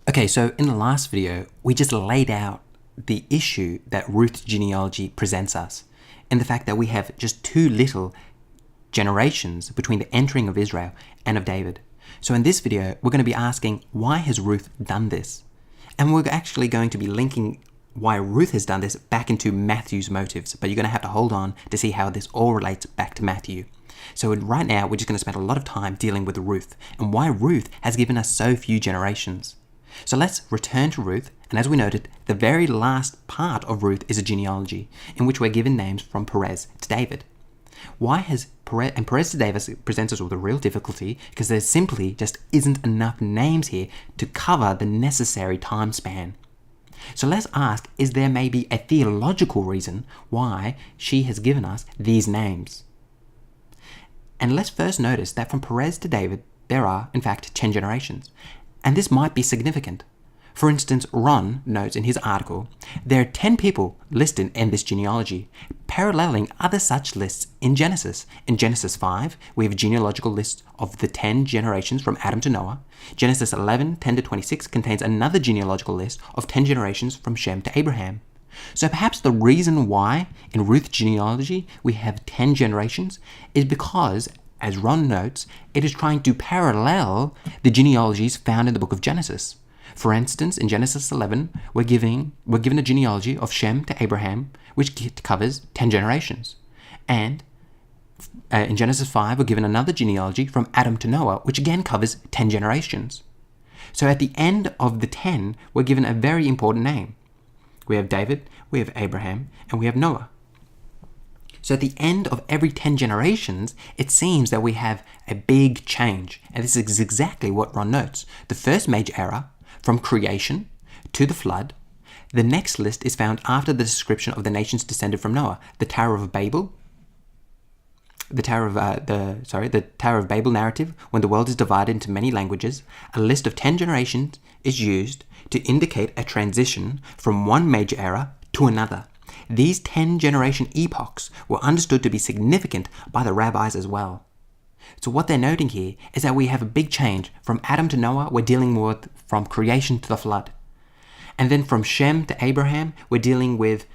Okay, so in the last video, we just laid out the issue that Ruth's genealogy presents us, and the fact that we have just too little generations between the entering of Israel and of David. So in this video, we're going to be asking, why has Ruth done this? And we're actually going to be linking why Ruth has done this back into Matthew's motives, but you're going to have to hold on to see how this all relates back to Matthew. So right now, we're just going to spend a lot of time dealing with Ruth and why Ruth has given us so few generations. So let's return to Ruth, and as we noted, the very last part of Ruth is a genealogy, in which we're given names from Perez to David. Why has Perez to David presents us with a real difficulty, because there simply just isn't enough names here to cover the necessary time span. So let's ask, is there maybe a theological reason why she has given us these names? And let's first notice that from Perez to David, there are, in fact, 10 generations. And this might be significant. For instance, Ron notes in his article, there are 10 people listed in this genealogy, paralleling other such lists in Genesis. In Genesis 5, we have a genealogical list of the 10 generations from Adam to Noah. Genesis 11, 10 to 26 contains another genealogical list of 10 generations from Shem to Abraham. So perhaps the reason why in Ruth's genealogy we have 10 generations is because, as Ron notes, it is trying to parallel the genealogies found in the book of Genesis. For instance, in Genesis 11, we're given a genealogy of Shem to Abraham, which covers 10 generations. And in Genesis 5, we're given another genealogy from Adam to Noah, which again covers 10 generations. So at the end of the 10, we're given a very important name. We have David, we have Abraham, and we have Noah. So at the end of every 10 generations, it seems that we have a big change. And this is exactly what Ron notes. The first major era, from creation to the flood. The next list is found after the description of the nations descended from Noah. The Tower of Babel, the Tower of Babel narrative, when the world is divided into many languages. A list of 10 generations is used to indicate a transition from one major era to another. These 10 generation epochs were understood to be significant by the rabbis as well. So what they're noting here is that we have a big change. From Adam to Noah, we're dealing with from creation to the flood. And then from Shem to Abraham, we're dealing with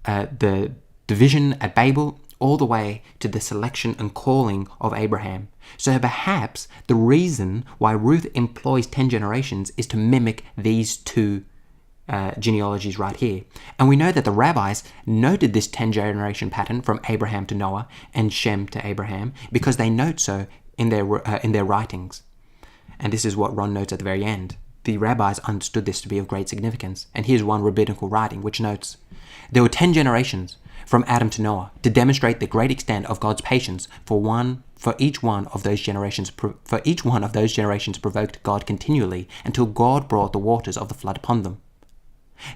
the division at Babel, all the way to the selection and calling of Abraham. So perhaps the reason why Ruth employs 10 generations is to mimic these two genealogies right here. And we know that the rabbis noted this 10 generation pattern from Abraham to Noah and Shem to Abraham because they note so in their writings. And this is what Ron notes at the very end. The rabbis understood this to be of great significance. And here's one rabbinical writing which notes, there were 10 generations from Adam to Noah to demonstrate the great extent of God's patience for each one of those generations provoked God continually until God brought the waters of the flood upon them.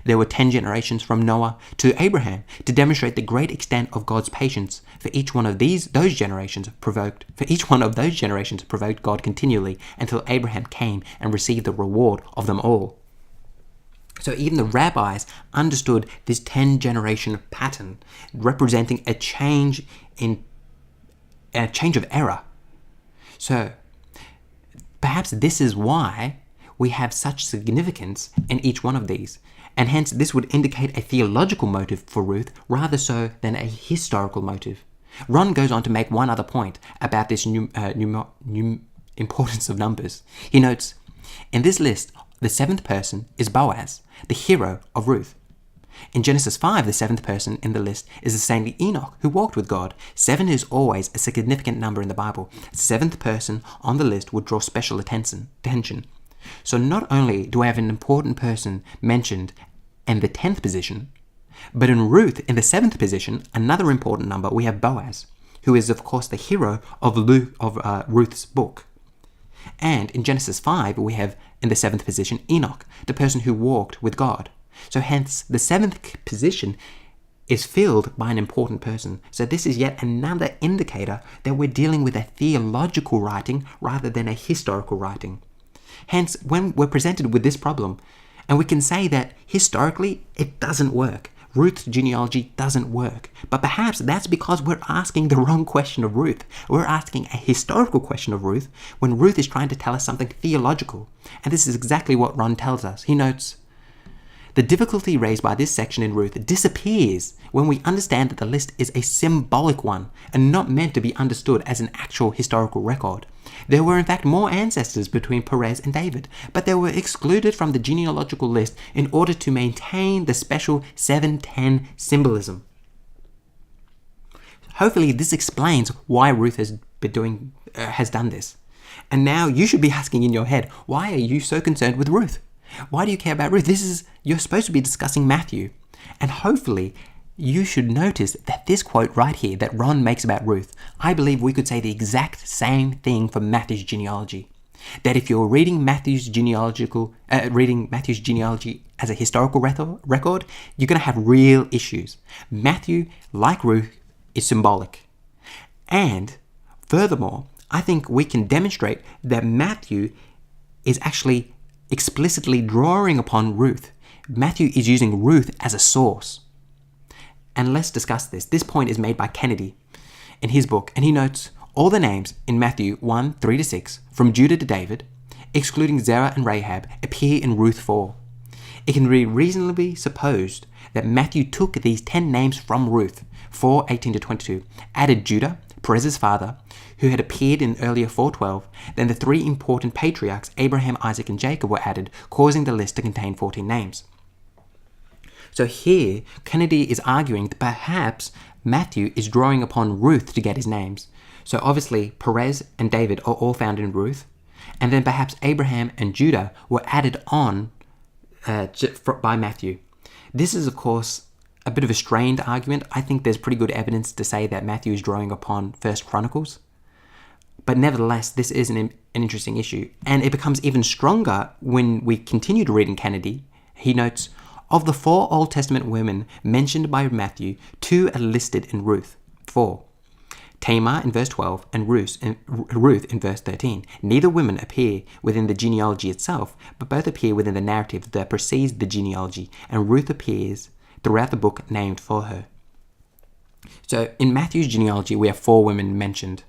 There were 10 generations from Noah to Abraham to demonstrate the great extent of God's patience for each one of those generations provoked God continually until Abraham came and received the reward of them all. So even the rabbis understood this 10 generation pattern representing a change of era. So perhaps this is why we have such significance in each one of these. And hence this would indicate a theological motive for Ruth rather so than a historical motive. Ron goes on to make one other point about this importance of numbers. He notes, in this list, the 7th person is Boaz, the hero of Ruth. In Genesis 5, the 7th person in the list is the saintly Enoch, who walked with God. 7 is always a significant number in the Bible. The 7th person on the list would draw special attention. So not only do I have an important person mentioned in the 10th position, but in Ruth, in the 7th position, another important number, we have Boaz, who is of course the hero of Ruth's book. And in Genesis 5, we have in the 7th position Enoch, the person who walked with God. So hence the 7th position is filled by an important person. So this is yet another indicator that we're dealing with a theological writing rather than a historical writing. Hence, when we're presented with this problem, and we can say that historically it doesn't work. Ruth's genealogy doesn't work. But perhaps that's because we're asking the wrong question of Ruth. We're asking a historical question of Ruth when Ruth is trying to tell us something theological. And this is exactly what Ron tells us. He notes, the difficulty raised by this section in Ruth disappears when we understand that the list is a symbolic one and not meant to be understood as an actual historical record. There were in fact more ancestors between Perez and David, but they were excluded from the genealogical list in order to maintain the special 710 symbolism. Hopefully this explains why Ruth has done this. And now you should be asking in your head, why are you so concerned with Ruth? Why do you care about Ruth? You're supposed to be discussing Matthew. And hopefully you should notice that this quote right here that Ron makes about Ruth, I believe we could say the exact same thing for Matthew's genealogy. That if you're reading Matthew's genealogy as a historical record, you're going to have real issues. Matthew, like Ruth, is symbolic. And furthermore, I think we can demonstrate that Matthew is actually explicitly drawing upon Ruth. Matthew is using Ruth as a source. And let's discuss this. This point is made by Kennedy in his book, and he notes all the names in Matthew 1, 3-6, from Judah to David, excluding Zerah and Rahab, appear in Ruth 4. It can be reasonably supposed that Matthew took these 10 names from Ruth 4, 18-22, added Judah, Perez's father, who had appeared in earlier 4:12, then the three important patriarchs, Abraham, Isaac, and Jacob, were added, causing the list to contain 14 names. So here, Kennedy is arguing that perhaps Matthew is drawing upon Ruth to get his names. So obviously, Perez and David are all found in Ruth, and then perhaps Abraham and Judah were added on by Matthew. This is, of course, a bit of a strained argument. I think there's pretty good evidence to say that Matthew is drawing upon 1 Chronicles. But nevertheless, this is an interesting issue. And it becomes even stronger when we continue to read in Kennedy. He notes, of the 4 Old Testament women mentioned by Matthew, 2 are listed in Ruth 4. Tamar in verse 12 and Ruth in verse 13. Neither women appear within the genealogy itself, but both appear within the narrative that precedes the genealogy, and Ruth appears throughout the book named for her. So in Matthew's genealogy, we have 4 women mentioned.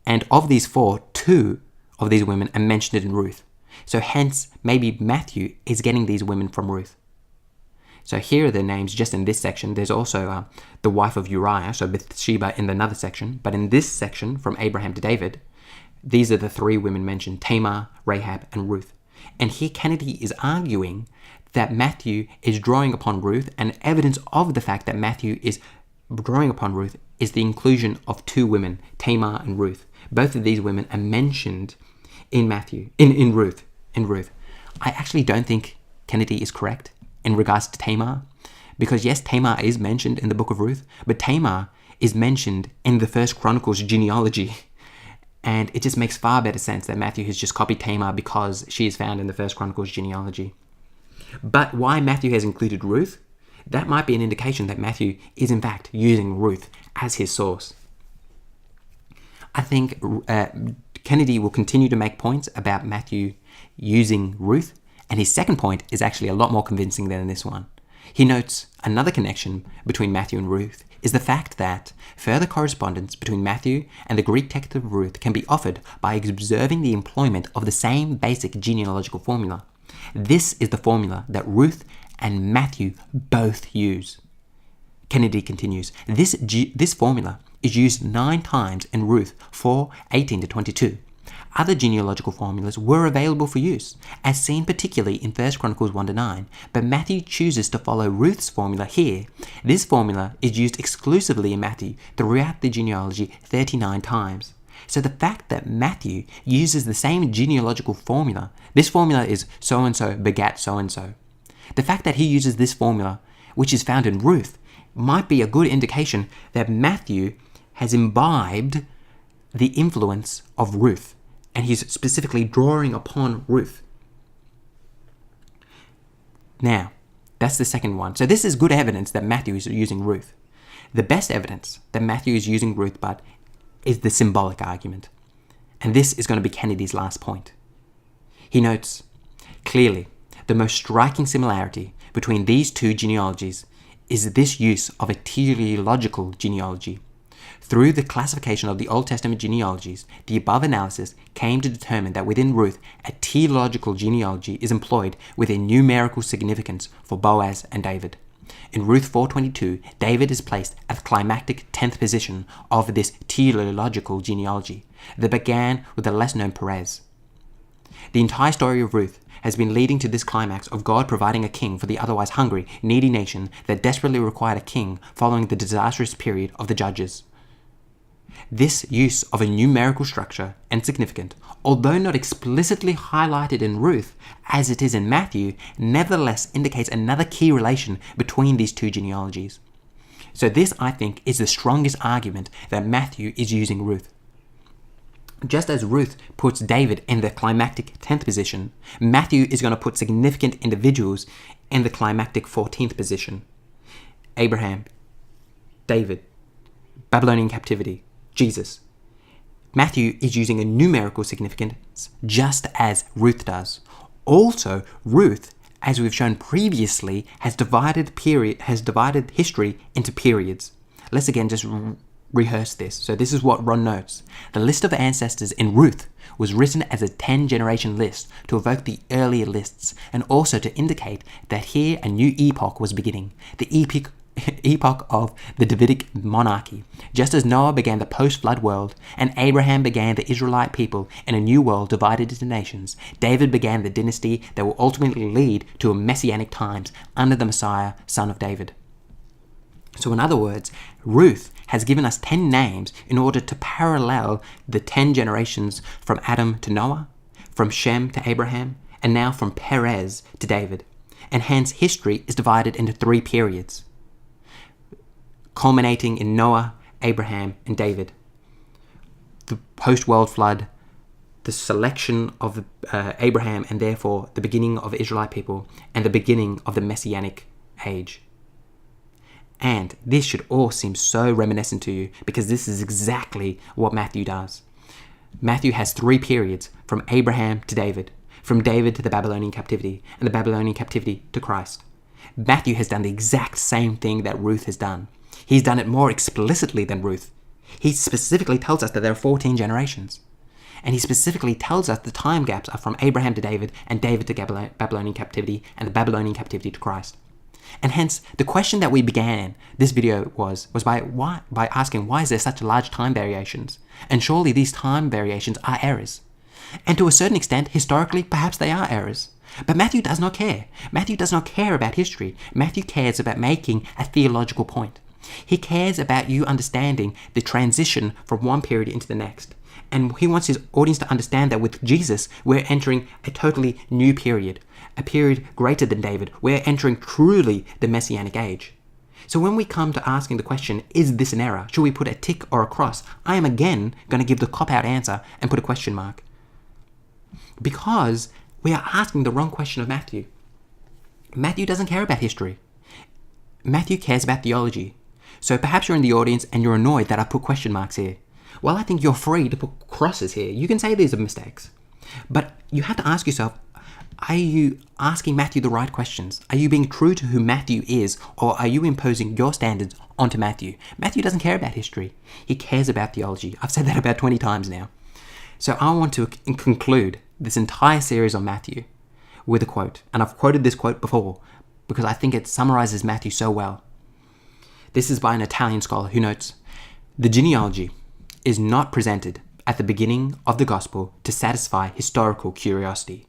And of these 4, 2 of these women are mentioned in Ruth. So hence, maybe Matthew is getting these women from Ruth. So here are the names just in this section. There's also the wife of Uriah, so Bathsheba in another section. But in this section, from Abraham to David, these are the 3 women mentioned, Tamar, Rahab, and Ruth. And here Kennedy is arguing that Matthew is drawing upon Ruth, and evidence of the fact that Matthew is drawing upon Ruth is the inclusion of 2 women, Tamar and Ruth. Both of these women are mentioned in Ruth. I actually don't think Kennedy is correct in regards to Tamar, because yes, Tamar is mentioned in the book of Ruth, but Tamar is mentioned in the 1 Chronicles genealogy, and it just makes far better sense that Matthew has just copied Tamar because she is found in the 1 Chronicles genealogy. But why Matthew has included Ruth, that might be an indication that Matthew is in fact using Ruth as his source. I think Kennedy will continue to make points about Matthew using Ruth, and his second point is actually a lot more convincing than this one. He notes another connection between Matthew and Ruth is the fact that further correspondence between Matthew and the Greek text of Ruth can be offered by observing the employment of the same basic genealogical formula. This is the formula that Ruth and Matthew both use. Kennedy continues, this formula is used 9 times in Ruth 4, 18-22. Other genealogical formulas were available for use, as seen particularly in 1 Chronicles 1-9, but Matthew chooses to follow Ruth's formula here. This formula is used exclusively in Matthew throughout the genealogy 39 times. So the fact that Matthew uses the same genealogical formula, this formula is so-and-so begat so-and-so. The fact that he uses this formula, which is found in Ruth, might be a good indication that Matthew has imbibed the influence of Ruth, and he's specifically drawing upon Ruth. Now, that's the second one. So this is good evidence that Matthew is using Ruth. The best evidence that Matthew is using Ruth but is the symbolic argument. And this is going to be Kennedy's last point. He notes, clearly, the most striking similarity between these two genealogies is this use of a teleological genealogy. Through the classification of the Old Testament genealogies, the above analysis came to determine that within Ruth, a teleological genealogy is employed with a numerical significance for Boaz and David. In Ruth 4:22, David is placed at the climactic 10th position of this teleological genealogy that began with the less-known Perez. The entire story of Ruth has been leading to this climax of God providing a king for the otherwise hungry, needy nation that desperately required a king following the disastrous period of the Judges. This use of a numerical structure and significant, although not explicitly highlighted in Ruth as it is in Matthew, nevertheless indicates another key relation between these two genealogies. So this, I think, is the strongest argument that Matthew is using Ruth. Just as Ruth puts David in the climactic 10th position, Matthew is going to put significant individuals in the climactic 14th position. Abraham, David, Babylonian captivity, Jesus. Matthew is using a numerical significance just as Ruth does. Also, Ruth, as we've shown previously, has divided history into periods. Let's again just rehearse this. So this is what Ron notes. The list of ancestors in Ruth was written as a 10-generation list to evoke the earlier lists and also to indicate that here a new epoch was beginning, the epoch of the Davidic monarchy. Just as Noah began the post-flood world and Abraham began the Israelite people in a new world divided into nations, David began the dynasty that will ultimately lead to a messianic times under the Messiah, son of David. So in other words, Ruth has given us 10 names in order to parallel the 10 generations from Adam to Noah, from Shem to Abraham, and now from Perez to David. And hence history is divided into 3 periods, culminating in Noah, Abraham, and David. The post-world flood, the selection of Abraham, and therefore the beginning of the Israelite people, and the beginning of the Messianic age. And this should all seem so reminiscent to you because this is exactly what Matthew does. Matthew has 3 periods, from Abraham to David, from David to the Babylonian captivity, and the Babylonian captivity to Christ. Matthew has done the exact same thing that Ruth has done. He's done it more explicitly than Ruth. He specifically tells us that there are 14 generations. And he specifically tells us the time gaps are from Abraham to David and David to Babylonian captivity and the Babylonian captivity to Christ. And hence, the question that we began this video was by asking why is there such large time variations? And surely these time variations are errors. And to a certain extent, historically, perhaps they are errors. But Matthew does not care. Matthew does not care about history. Matthew cares about making a theological point. He cares about you understanding the transition from one period into the next. And he wants his audience to understand that with Jesus, we're entering a totally new period, a period greater than David. We're entering truly the Messianic age. So when we come to asking the question, is this an error? Should we put a tick or a cross? I am again going to give the cop-out answer and put a question mark. Because we are asking the wrong question of Matthew. Matthew doesn't care about history. Matthew cares about theology. So perhaps you're in the audience and you're annoyed that I put question marks here. Well, I think you're free to put crosses here. You can say these are mistakes. But you have to ask yourself, are you asking Matthew the right questions? Are you being true to who Matthew is, or are you imposing your standards onto Matthew? Matthew doesn't care about history. He cares about theology. I've said that about 20 times now. So I want to conclude this entire series on Matthew with a quote. And I've quoted this quote before because I think it summarizes Matthew so well. This is by an Italian scholar who notes, "The genealogy is not presented at the beginning of the gospel to satisfy historical curiosity,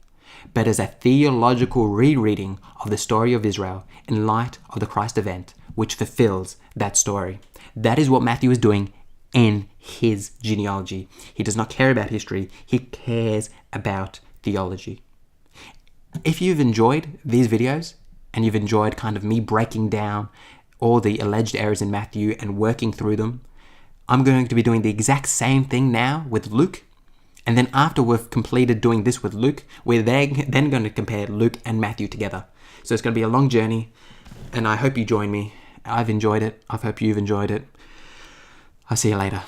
but as a theological rereading of the story of Israel in light of the Christ event, which fulfills that story." That is what Matthew is doing in his genealogy. He does not care about history. He cares about theology. If you've enjoyed these videos and you've enjoyed kind of me breaking down all the alleged errors in Matthew and working through them, I'm going to be doing the exact same thing now with Luke. And then after we've completed doing this with Luke, we're then going to compare Luke and Matthew together. So it's going to be a long journey, and I hope you join me. I've enjoyed it. I hope you've enjoyed it. I'll see you later.